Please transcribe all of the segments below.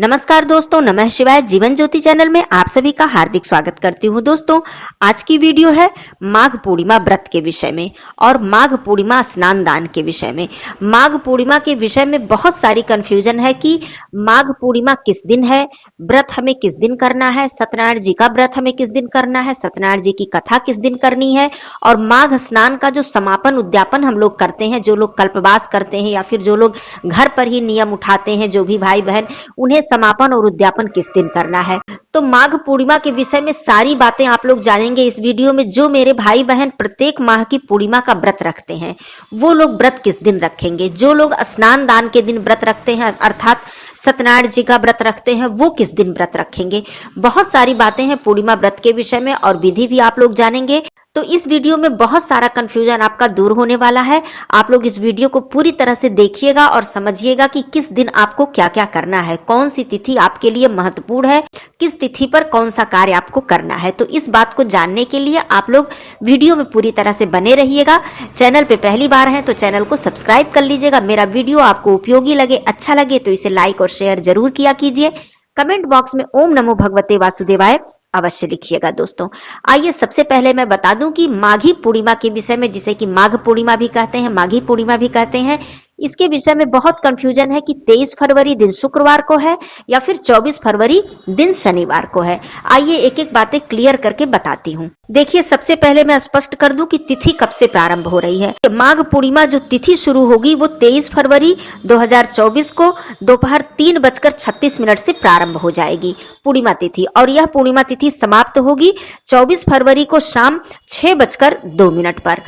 नमस्कार दोस्तों, नमः शिवाय। जीवन ज्योति चैनल में आप सभी का हार्दिक स्वागत करती हूँ। दोस्तों, आज की वीडियो है माघ पूर्णिमा व्रत के विषय में और माघ पूर्णिमा स्नान दान के विषय में। माघ पूर्णिमा के विषय में बहुत सारी कंफ्यूजन है कि माघ पूर्णिमा किस दिन है, व्रत हमें किस दिन करना है, सत्यनारायण जी का व्रत हमें किस दिन करना है, सत्यनारायण जी की कथा किस दिन करनी है, और माघ स्नान का जो समापन उद्यापन हम लोग करते हैं, जो लोग कल्पवास करते हैं या फिर जो लोग घर पर ही नियम उठाते हैं, जो भी भाई बहन, उन्हें समापन और उद्यापन किस दिन करना है। तो माघ पूर्णिमा के विषय में सारी बातें आप लोग जानेंगे इस वीडियो में। जो मेरे भाई बहन प्रत्येक माह की पूर्णिमा का व्रत रखते हैं, वो लोग व्रत किस दिन रखेंगे। जो लोग स्नान दान के दिन व्रत रखते हैं, अर्थात सत्यनारायण जी का व्रत रखते हैं, वो किस दिन व्रत रखेंगे। बहुत सारी बातें हैं पूर्णिमा व्रत के विषय में और विधि भी आप लोग जानेंगे। तो इस वीडियो में बहुत सारा कंफ्यूजन आपका दूर होने वाला है। आप लोग इस वीडियो को पूरी तरह से देखिएगा और समझिएगा कि किस दिन आपको क्या क्या करना है, कौन सी तिथि आपके लिए महत्वपूर्ण है, किस तिथि पर कौन सा कार्य आपको करना है। तो इस बात को जानने के लिए आप लोग वीडियो में पूरी तरह से बने रहिएगा। चैनल पे पहली बार हैं तो चैनल को सब्सक्राइब कर लीजिएगा। मेरा वीडियो आपको उपयोगी लगे, अच्छा लगे तो इसे लाइक और शेयर जरूर किया कीजिए। कमेंट बॉक्स में ओम नमो भगवते वासुदेवाय अवश्य लिखिएगा। दोस्तों, आइए सबसे पहले मैं बता दूं कि माघी पूर्णिमा के विषय में, जिसे कि माघ पूर्णिमा भी कहते हैं, माघी पूर्णिमा भी कहते हैं, इसके विषय में बहुत कंफ्यूजन है कि 23 फरवरी दिन शुक्रवार को है या फिर 24 फरवरी दिन शनिवार को है। आइए एक एक बातें क्लियर करके बताती हूँ। देखिए, सबसे पहले मैं स्पष्ट कर दूं कि तिथि कब से प्रारंभ हो रही है। माघ पूर्णिमा जो तिथि शुरू होगी वो 23 फरवरी 2024 को दोपहर 3:36 से प्रारंभ हो जाएगी पूर्णिमा तिथि, और यह पूर्णिमा तिथि समाप्त होगी 24 फरवरी को शाम 6:02 पर।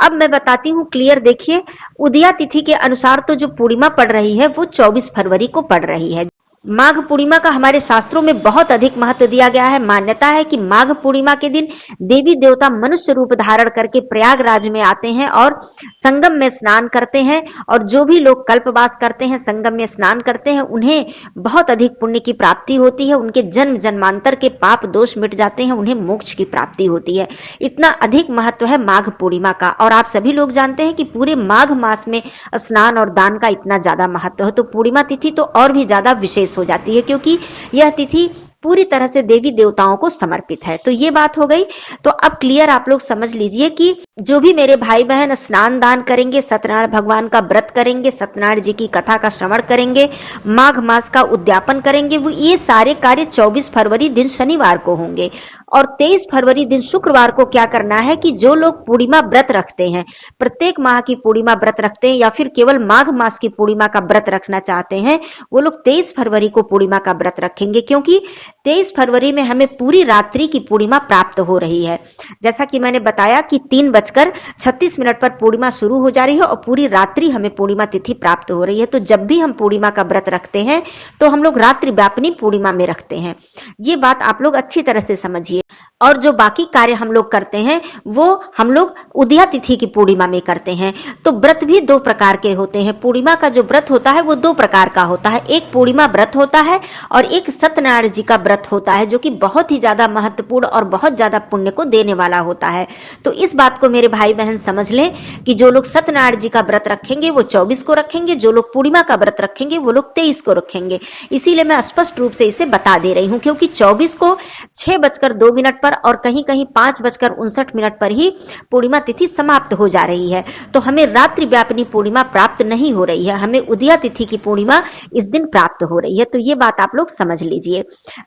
अब मैं बताती हूँ क्लियर। देखिए, उदया तिथि के अनुसार तो जो पूर्णिमा पड़ रही है वो 24 फरवरी को पड़ रही है। माघ पूर्णिमा का हमारे शास्त्रों में बहुत अधिक महत्व दिया गया है। मान्यता है कि माघ पूर्णिमा के दिन देवी देवता मनुष्य रूप धारण करके प्रयागराज में आते हैं और संगम में स्नान करते हैं, और जो भी लोग कल्पवास करते हैं, संगम में स्नान करते हैं, उन्हें बहुत अधिक पुण्य की प्राप्ति होती है। उनके जन्म जन्मांतर के पाप दोष मिट जाते हैं, उन्हें मोक्ष की प्राप्ति होती है। इतना अधिक महत्व है माघ पूर्णिमा का। और आप सभी लोग जानते हैं कि पूरे माघ मास में स्नान और दान का इतना ज्यादा महत्व है, तो पूर्णिमा तिथि तो और भी ज्यादा विशेष हो जाती है, क्योंकि यह तिथि पूरी तरह से देवी देवताओं को समर्पित है। तो ये बात हो गई। तो अब क्लियर आप लोग समझ लीजिए कि जो भी मेरे भाई बहन स्नान दान करेंगे, सत्यनारायण भगवान का व्रत करेंगे, सत्यनारायण जी की कथा का श्रवण करेंगे, माघ मास का उद्यापन करेंगे, वो ये सारे कार्य 24 फरवरी दिन शनिवार को होंगे। और 23 फरवरी दिन शुक्रवार को क्या करना है कि जो लोग पूर्णिमा व्रत रखते हैं, प्रत्येक माह की पूर्णिमा व्रत रखते हैं या फिर केवल माघ मास की पूर्णिमा का व्रत रखना चाहते हैं, वो लोग 23 फरवरी को पूर्णिमा का व्रत रखेंगे, क्योंकि 23 फरवरी में हमें पूरी रात्रि की पूर्णिमा प्राप्त हो रही है। जैसा कि मैंने बताया कि 3:36 पर पूर्णिमा शुरू हो जा रही है और पूरी रात्रि हमें पूर्णिमा तिथि प्राप्त हो रही है। तो जब भी हम पूर्णिमा का व्रत रखते हैं तो हम लोग रात्रि व्यापिनी पूर्णिमा में रखते हैं। ये बात आप लोग अच्छी तरह से समझिए। और जो बाकी कार्य हम लोग करते हैं वो हम लोग उदया तिथि की पूर्णिमा में करते हैं। तो व्रत भी दो प्रकार के होते हैं। पूर्णिमा का जो व्रत होता है वो दो प्रकार का होता है। एक पूर्णिमा व्रत होता है और एक सत्यनारायण जी का व्रत होता है, जो कि बहुत ही ज्यादा महत्वपूर्ण और बहुत ज्यादा पुण्य को देने वाला होता है। तो इस बात को मेरे भाई बहन समझ लें कि जो लोग सत्यनारायण जी का व्रत रखेंगे वो 24 को रखेंगे, जो लोग पूर्णिमा का व्रत रखेंगे वो लोग 23 को रखेंगे। इसीलिए मैं स्पष्ट रूप से इसे बता दे रही हूं, क्योंकि 24 को 6:02 पर और कहीं कहीं 5:59 पर ही पूर्णिमा तिथि समाप्त हो जा रही है। तो हमें रात्रि व्यापिनी पूर्णिमा प्राप्त नहीं हो रही है, हमें उदया तिथि की पूर्णिमा इस दिन प्राप्त हो रही है। तो ये बात आप लोग समझ लीजिए।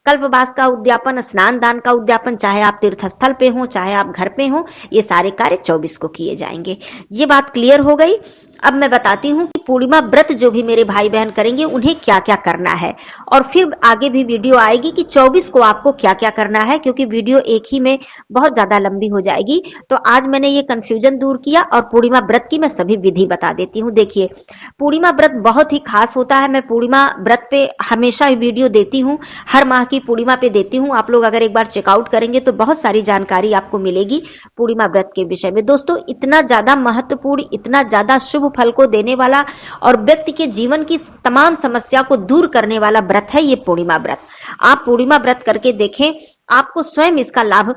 कल्पवास का उद्यापन, स्नान दान का उद्यापन, चाहे आप तीर्थ स्थल पे हो चाहे आप घर पे हो, ये सारे कार्य 24 को किए जाएंगे। ये बात क्लियर हो गई। अब मैं बताती हूँ कि पूर्णिमा व्रत जो भी मेरे भाई बहन करेंगे उन्हें क्या क्या करना है, और फिर आगे भी वीडियो आएगी कि 24 को आपको क्या क्या करना है, क्योंकि वीडियो एक ही में बहुत ज्यादा लंबी हो जाएगी। तो आज मैंने ये कंफ्यूजन दूर किया और पूर्णिमा व्रत की मैं सभी विधि बता देती हूँ। देखिए, पूर्णिमा व्रत बहुत ही खास होता है। मैं पूर्णिमा व्रत पे हमेशा वीडियो देती हूँ, हर माह की पूर्णिमा पे देती हूँ। आप लोग अगर एक बार चेकआउट करेंगे तो बहुत सारी जानकारी आपको मिलेगी पूर्णिमा व्रत के विषय में। दोस्तों, इतना ज्यादा महत्वपूर्ण, इतना ज्यादा शुभ फल को देने वाला और व्यक्ति के जीवन की तमाम समस्या को दूर करने वाला व्रत है ये पूर्णिमा व्रत। आप पूर्णिमा व्रत करके देखें, आपको स्वयं इसका लाभ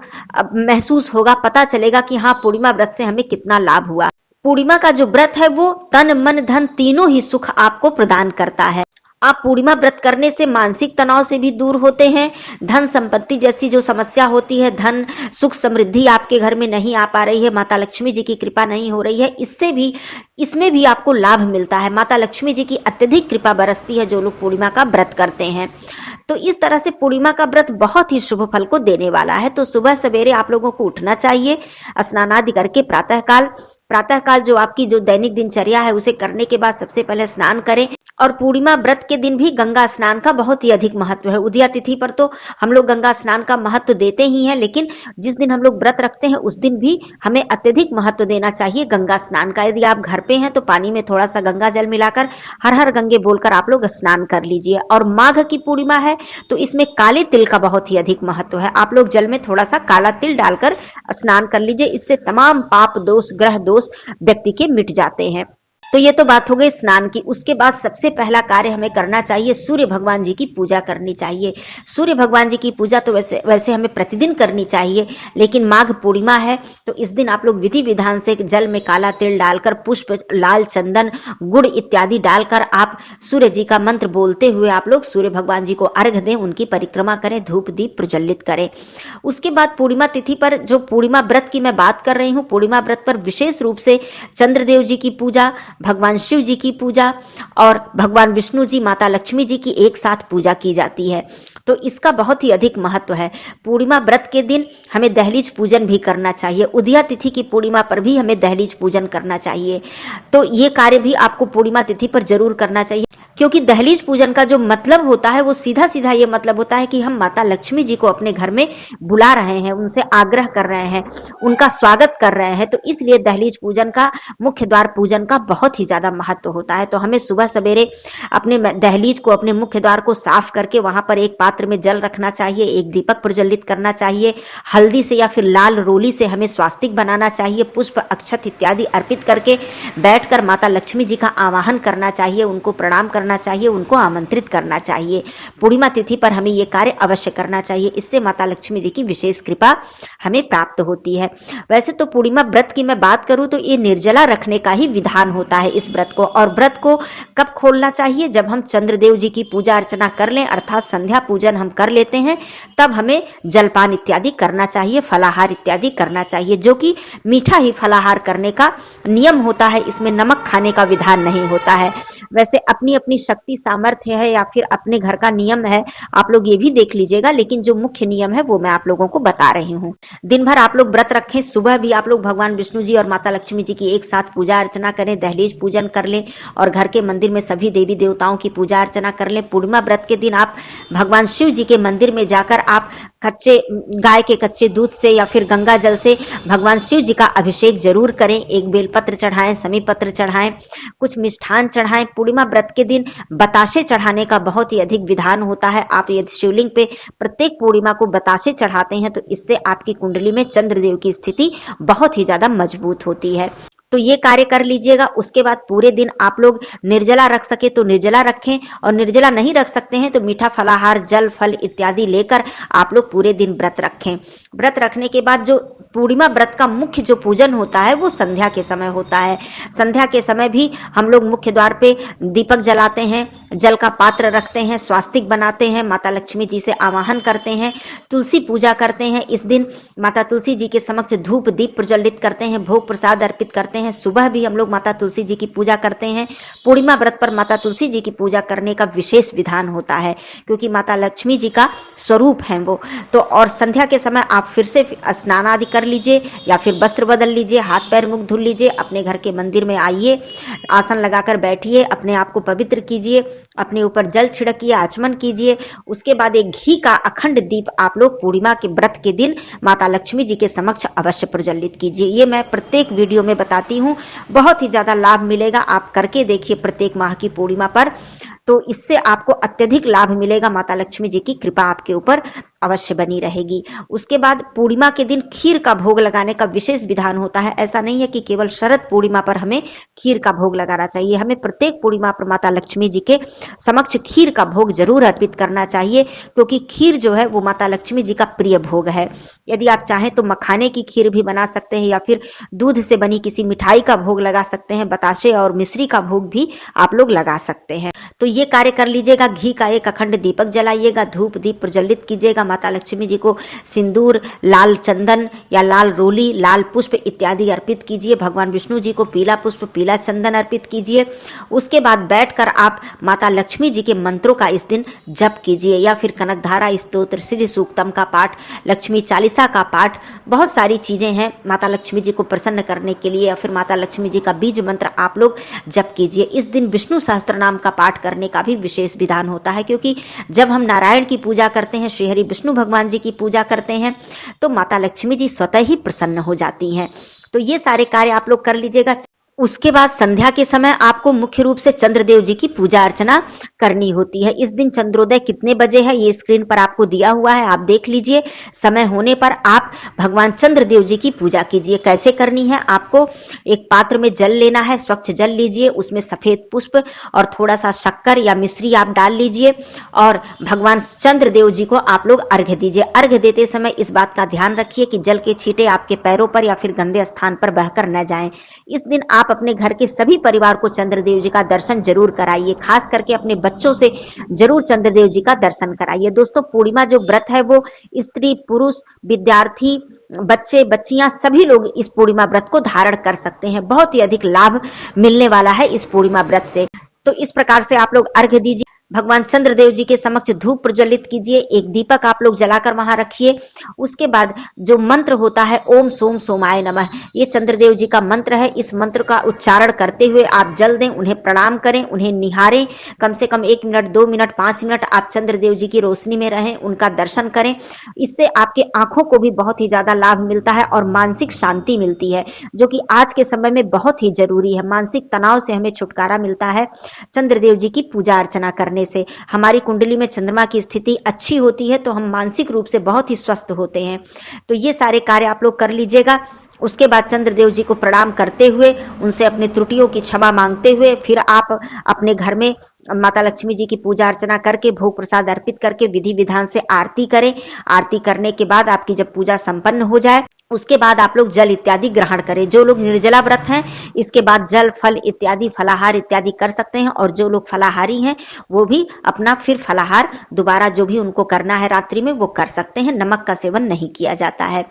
महसूस होगा, पता चलेगा कि हाँ, पूर्णिमा व्रत से हमें कितना लाभ हुआ। पूर्णिमा का जो व्रत है वो तन मन धन तीनों ही सुख आपको प्रदान करता है। आप पूर्णिमा व्रत करने से मानसिक तनाव से भी दूर होते हैं। धन संपत्ति जैसी जो समस्या होती है, धन सुख समृद्धि आपके घर में नहीं आ पा रही है, माता लक्ष्मी जी की कृपा नहीं हो रही है, इसमें भी आपको लाभ मिलता है। माता लक्ष्मी जी की अत्यधिक कृपा बरसती है जो लोग पूर्णिमा का व्रत करते हैं। तो इस तरह से पूर्णिमा का व्रत बहुत ही शुभ फल को देने वाला है। तो सुबह सवेरे आप लोगों को उठना चाहिए, स्नान आदि करके प्रातःकाल जो आपकी जो दैनिक दिनचर्या है उसे करने के बाद सबसे पहले स्नान करें। और पूर्णिमा व्रत के दिन भी गंगा स्नान का बहुत ही अधिक महत्व है। उदया तिथि पर तो हम लोग गंगा स्नान का महत्व देते ही हैं, लेकिन जिस दिन हम लोग व्रत रखते हैं उस दिन भी हमें अत्यधिक महत्व देना चाहिए गंगा स्नान का। यदि आप घर पे हैं तो पानी में थोड़ा सा गंगा जल मिलाकर हर हर गंगे बोलकर आप लोग स्नान कर लीजिए। और माघ की पूर्णिमा है तो इसमें काले तिल का बहुत ही अधिक महत्व है। आप लोग जल में थोड़ा सा काला तिल डालकर स्नान कर लीजिए, इससे तमाम पाप दोष, ग्रह दोष व्यक्ति के मिट जाते हैं। तो ये तो बात हो गई स्नान की। उसके बाद सबसे पहला कार्य हमें करना चाहिए, सूर्य भगवान जी की पूजा करनी चाहिए। सूर्य भगवान जी की पूजा तो वैसे हमें प्रतिदिन करनी चाहिए, लेकिन माघ पूर्णिमा है तो इस दिन आप लोग विधि विधान से जल में काला तिल डालकर, पुष्प, लाल चंदन, गुड़ इत्यादि डालकर आप सूर्य जी का मंत्र बोलते हुए आप लोग सूर्य भगवान जी को अर्घ दें, उनकी परिक्रमा करें, धूप दीप प्रज्वलित करें। उसके बाद पूर्णिमा तिथि पर जो पूर्णिमा व्रत की मैं बात कर रही हूँ, पूर्णिमा व्रत पर विशेष रूप से चंद्रदेव जी की पूजा, भगवान शिव जी की पूजा और भगवान विष्णु जी, माता लक्ष्मी जी की एक साथ पूजा की जाती है। तो इसका बहुत ही अधिक महत्व है। पूर्णिमा व्रत के दिन हमें दहलीज पूजन भी करना चाहिए। उदया तिथि की पूर्णिमा पर भी हमें दहलीज पूजन करना चाहिए। तो ये कार्य भी आपको पूर्णिमा तिथि पर जरूर करना चाहिए, क्योंकि दहलीज पूजन का जो मतलब होता है वो सीधा सीधा ये मतलब होता है कि हम माता लक्ष्मी जी को अपने घर में बुला रहे हैं, उनसे आग्रह कर रहे हैं, उनका स्वागत कर रहे हैं। तो इसलिए दहलीज पूजन का, मुख्य द्वार पूजन का बहुत ही ज्यादा महत्व होता है। तो हमें सुबह सवेरे अपने दहलीज को, अपने मुख्य द्वार को साफ करके वहां पर एक पात्र में जल रखना चाहिए, एक दीपक प्रज्वलित करना चाहिए, हल्दी से या फिर लाल रोली से हमें स्वास्तिक बनाना चाहिए, पुष्प अक्षत इत्यादि अर्पित करके बैठकर माता लक्ष्मी जी का आवाहन करना चाहिए, उनको प्रणाम करना चाहिए, उनको आमंत्रित करना चाहिए। पूर्णिमा तिथि पर हमें ये कार्य अवश्य करना चाहिए, इससे माता लक्ष्मी जी की विशेष कृपा हमें प्राप्त होती है। वैसे तो पूर्णिमा व्रत की मैं बात करूं तो ये निर्जला रखने का ही विधान होता है इस व्रत को। और व्रत को कब खोलना चाहिए? जब हम चंद्रदेव जी की पूजा अर्चना कर लें, अर्थात संध्या पूजन हम कर लेते हैं, तब हमें जलपान इत्यादि करना चाहिए, फलाहार इत्यादि करना चाहिए, जो कि मीठा ही फलाहार करने का नियम होता है। इसमें नमक खाने का विधान नहीं होता है। वैसे अपनी अपनी शक्ति सामर्थ्य है या फिर अपने घर का नियम है, आप लोग ये भी देख लीजिएगा, लेकिन जो मुख्य नियम है वो मैं आप लोगों को बता रही हूँ। दिन भर आप लोग व्रत रखें, सुबह भी आप लोग भगवान विष्णु जी और माता लक्ष्मी जी की एक साथ पूजा अर्चना करें, दहलीज पूजन कर लें और घर के मंदिर में सभी देवी देवताओं की पूजा अर्चना कर लें। पूर्णिमा व्रत के दिन आप भगवान शिव जी के मंदिर में जाकर आप गाय के कच्चे दूध से या फिर गंगा जल से भगवान शिव जी का अभिषेक जरूर करें। एक बेलपत्र चढ़ाएं, समी पत्र चढ़ाएं, कुछ मिष्ठान चढ़ाएं। पूर्णिमा व्रत के दिन बताशे चढ़ाने का बहुत ही अधिक विधान होता है। आप यदि शिवलिंग पे प्रत्येक पूर्णिमा को बताशे चढ़ाते हैं तो इससे आपकी कुंडली में चंद्रदेव की स्थिति बहुत ही ज्यादा मजबूत होती है। तो ये कार्य कर लीजिएगा। उसके बाद पूरे दिन आप लोग निर्जला रख सके तो निर्जला रखें, और निर्जला नहीं रख सकते हैं तो मीठा फलाहार, जल, फल इत्यादि लेकर आप लोग पूरे दिन व्रत रखें। व्रत रखने के बाद जो पूर्णिमा व्रत का मुख्य जो पूजन होता है वो संध्या के समय होता है। संध्या के समय भी हम लोग मुख्य द्वार पे दीपक जलाते हैं, जल का पात्र रखते हैं, स्वास्तिक बनाते हैं, माता लक्ष्मी जी से आवाहन करते हैं, तुलसी पूजा करते हैं। इस दिन माता तुलसी जी के समक्ष धूप दीप प्रज्वलित करते हैं, भोग प्रसाद अर्पित करते हैं। सुबह भी हम लोग माता तुलसी जी की पूजा करते हैं। पूर्णिमा व्रत पर माता तुलसी जी की पूजा करने का विशेष विधान होता है, क्योंकि माता लक्ष्मी जी का स्वरूप है वो। तो और संध्या के समय आप फिर से स्नान आदि कर लीजिए या फिर वस्त्र बदल लीजिए, हाथ पैर मुख धुल लीजिए, अपने घर के मंदिर में आइए, आसन लगाकर बैठिए, अपने आप को पवित्र कीजिए, अपने ऊपर जल छिड़किए, आचमन कीजिए। उसके बाद एक घी का अखंड दीप आप लोग पूर्णिमा के व्रत के दिन माता लक्ष्मी जी के समक्ष अवश्य प्रज्वलित कीजिए। ये मैं प्रत्येक वीडियो में बताती हूँ, बहुत ही ज्यादा लाभ मिलेगा। आप करके देखिए प्रत्येक माह की पूर्णिमा पर, तो इससे आपको अत्यधिक लाभ मिलेगा। माता लक्ष्मी जी की कृपा आपके ऊपर अवश्य बनी रहेगी। उसके बाद पूर्णिमा के दिन खीर का भोग लगाने का विशेष विधान होता है। ऐसा नहीं है कि केवल शरद पूर्णिमा पर हमें खीर का भोग लगाना चाहिए, हमें प्रत्येक पूर्णिमा पर माता लक्ष्मी जी के समक्ष खीर का भोग जरूर अर्पित करना चाहिए, क्योंकि खीर जो है वो माता लक्ष्मी जी का प्रिय भोग है। यदि आप चाहें तो मखाने की खीर भी बना सकते हैं या फिर दूध से बनी किसी मिठाई का भोग लगा सकते हैं, बताशे और मिश्री का भोग भी आप लोग लगा सकते हैं। तो ये कार्य कर लीजिएगा। घी का एक अखंड दीपक जलाइएगा, धूप दीप प्रज्वलित कीजिएगा। माता लक्ष्मी जी को सिंदूर, लाल चंदन या लाल रोली, लाल पुष्प इत्यादि अर्पित कीजिए। भगवान विष्णु जी को पीला पुष्प, पीला चंदन अर्पित कीजिए। उसके बाद बैठकर आप माता लक्ष्मी जी के मंत्रों का इस दिन जप कीजिए, या फिर कनकधारा स्तोत्र, श्री सूक्तम का पाठ, लक्ष्मी चालीसा का पाठ, बहुत सारी चीजें हैं माता लक्ष्मी जी को प्रसन्न करने के लिए। या फिर माता लक्ष्मी जी का बीज मंत्र आप लोग जप कीजिए। इस दिन विष्णु सहस्त्र नाम का पाठ करने का भी विशेष विधान होता है, क्योंकि जब हम नारायण की पूजा करते हैं, श्रीहरि विष्णु भगवान जी की पूजा करते हैं, तो माता लक्ष्मी जी स्वतः ही प्रसन्न हो जाती हैं। तो ये सारे कार्य आप लोग कर लीजिएगा। उसके बाद संध्या के समय आपको मुख्य रूप से चंद्रदेव जी की पूजा अर्चना करनी होती है। इस दिन चंद्रोदय कितने बजे है ये स्क्रीन पर आपको दिया हुआ है, आप देख लीजिए। समय होने पर आप भगवान चंद्रदेव जी की पूजा कीजिए। कैसे करनी है, आपको एक पात्र में जल लेना है, स्वच्छ जल लीजिए, उसमें सफेद पुष्प और थोड़ा सा शक्कर या मिश्री आप डाल लीजिए और भगवान चंद्रदेव जी को आप लोग अर्घ्य दीजिए। अर्घ्य देते समय इस बात का ध्यान रखिए कि जल के छींटे आपके पैरों पर या फिर गंदे स्थान पर बहकर न जाएं। इस दिन आप अपने घर के सभी परिवार को चंद्रदेव जी का दर्शन जरूर कराइए, खास करके अपने बच्चों से जरूर चंद्रदेव जी का दर्शन कराइए। दोस्तों, पूर्णिमा जो व्रत है वो स्त्री, पुरुष, विद्यार्थी, बच्चे, बच्चियां सभी लोग इस पूर्णिमा व्रत को धारण कर सकते हैं। बहुत ही अधिक लाभ मिलने वाला है इस पूर्णिमा व्रत से। तो इस प्रकार से आप लोग अर्घ्य दीजिए, भगवान चंद्रदेव जी के समक्ष धूप प्रज्वलित कीजिए, एक दीपक आप लोग जलाकर वहां रखिए। उसके बाद जो मंत्र होता है ओम सोम सोमाय नमः, ये चंद्रदेव जी का मंत्र है। इस मंत्र का उच्चारण करते हुए आप जल दें, उन्हें प्रणाम करें, उन्हें निहारें। कम से कम 1 मिनट, 2 मिनट, 5 मिनट आप चंद्रदेव जी की रोशनी में रहें, उनका दर्शन करें। इससे आपके आंखों को भी बहुत ही ज्यादा लाभ मिलता है और मानसिक शांति मिलती है, जो कि आज के समय में बहुत ही जरूरी है। मानसिक तनाव से हमें छुटकारा मिलता है चंद्रदेव जी की पूजा अर्चना करने से। हमारी कुंडली में चंद्रमा की स्थिति अच्छी होती है तो हम मानसिक रूप से बहुत ही स्वस्थ होते हैं। तो ये सारे कार्य आप लोग कर लीजिएगा। उसके बाद चंद्रदेव जी को प्रणाम करते हुए, उनसे अपनी त्रुटियों की क्षमा मांगते हुए, फिर आप अपने घर में माता लक्ष्मी जी की पूजा अर्चना करके भोग प्रसाद अर्पित करके विधि विधान से आरती करें। आरती करने के बाद आपकी जब पूजा संपन्न हो जाए, उसके बाद आप लोग जल इत्यादि ग्रहण करें। जो लोग निर्जला व्रत हैं, इसके बाद जल, फल इत्यादि, फलाहार इत्यादि कर सकते हैं। और जो लोग फलाहारी हैं वो भी अपना फिर फलाहार दोबारा जो भी उनको करना है रात्रि में वो कर सकते हैं। नमक का सेवन नहीं किया जाता है।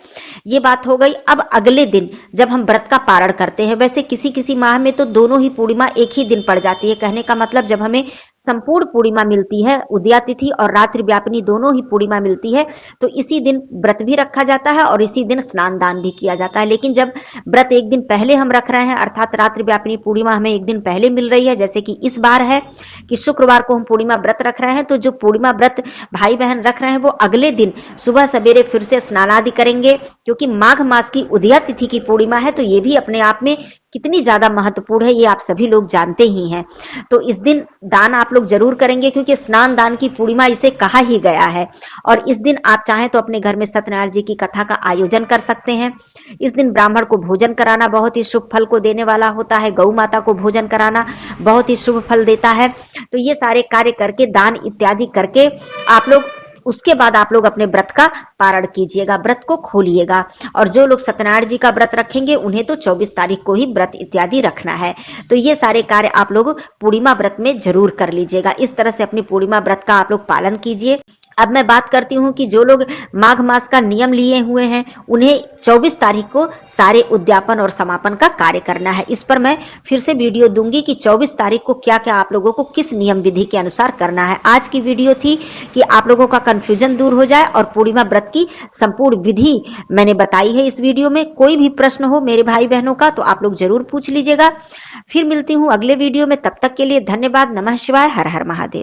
ये बात हो गई। अब अगले दिन जब हम व्रत का पारण करते हैं, वैसे किसी किसी माह में तो दोनों ही पूर्णिमा एक ही दिन पड़ जाती है। कहने का मतलब जब हमें संपूर्ण पूर्णिमा मिलती है, उदया तिथि और रात्रि व्यापिनी दोनों ही पूर्णिमा मिलती है, तो इसी दिन व्रत भी रखा जाता है और इसी दिन स्नान दान भी किया जाता है। लेकिन जब व्रत एक दिन पहले हम रख रहे हैं, अर्थात रात्रि व्यापिनी पूर्णिमा हमें एक दिन पहले मिल रही है, जैसे कि इस बार है कि शुक्रवार को हम पूर्णिमा व्रत रख रहे हैं, तो जो पूर्णिमा व्रत भाई बहन रख रहे हैं वो अगले दिन सुबह सवेरे फिर से स्नान आदि करेंगे, क्योंकि माघ मास की उदया तिथि की पूर्णिमा है। तो ये भी अपने आप में कितनी ज्यादा महत्वपूर्ण है ये आप सभी लोग जानते ही हैं। तो इस दिन दान आप लोग जरूर करेंगे, क्योंकि स्नान दान की पूर्णिमा इसे कहा ही गया है। और इस दिन आप चाहें तो अपने घर में सत्यनारायण जी की कथा का आयोजन कर सकते हैं। इस दिन ब्राह्मण को भोजन कराना बहुत ही शुभ फल को देने वाला होता है। गौ माता को भोजन कराना बहुत ही शुभ फल देता है। तो ये सारे कार्य करके, दान इत्यादि करके आप लोग, उसके बाद आप लोग अपने व्रत का पारण कीजिएगा, व्रत को खोलिएगा। और जो लोग सत्यनारायण जी का व्रत रखेंगे उन्हें तो 24 तारीख को ही व्रत इत्यादि रखना है। तो ये सारे कार्य आप लोग पूर्णिमा व्रत में जरूर कर लीजिएगा। इस तरह से अपनी पूर्णिमा व्रत का आप लोग पालन कीजिए। अब मैं बात करती हूँ कि जो लोग माघ मास का नियम लिए हुए हैं उन्हें 24 तारीख को सारे उद्यापन और समापन का कार्य करना है। इस पर मैं फिर से वीडियो दूंगी कि 24 तारीख को क्या क्या आप लोगों को किस नियम विधि के अनुसार करना है। आज की वीडियो थी कि आप लोगों का कंफ्यूजन दूर हो जाए और पूर्णिमा व्रत की संपूर्ण विधि मैंने बताई है इस वीडियो में। कोई भी प्रश्न हो मेरे भाई बहनों का तो आप लोग जरूर पूछ लीजिएगा। फिर मिलती हूँ अगले वीडियो में, तब तक के लिए धन्यवाद। नमः शिवाय, हर हर महादेव।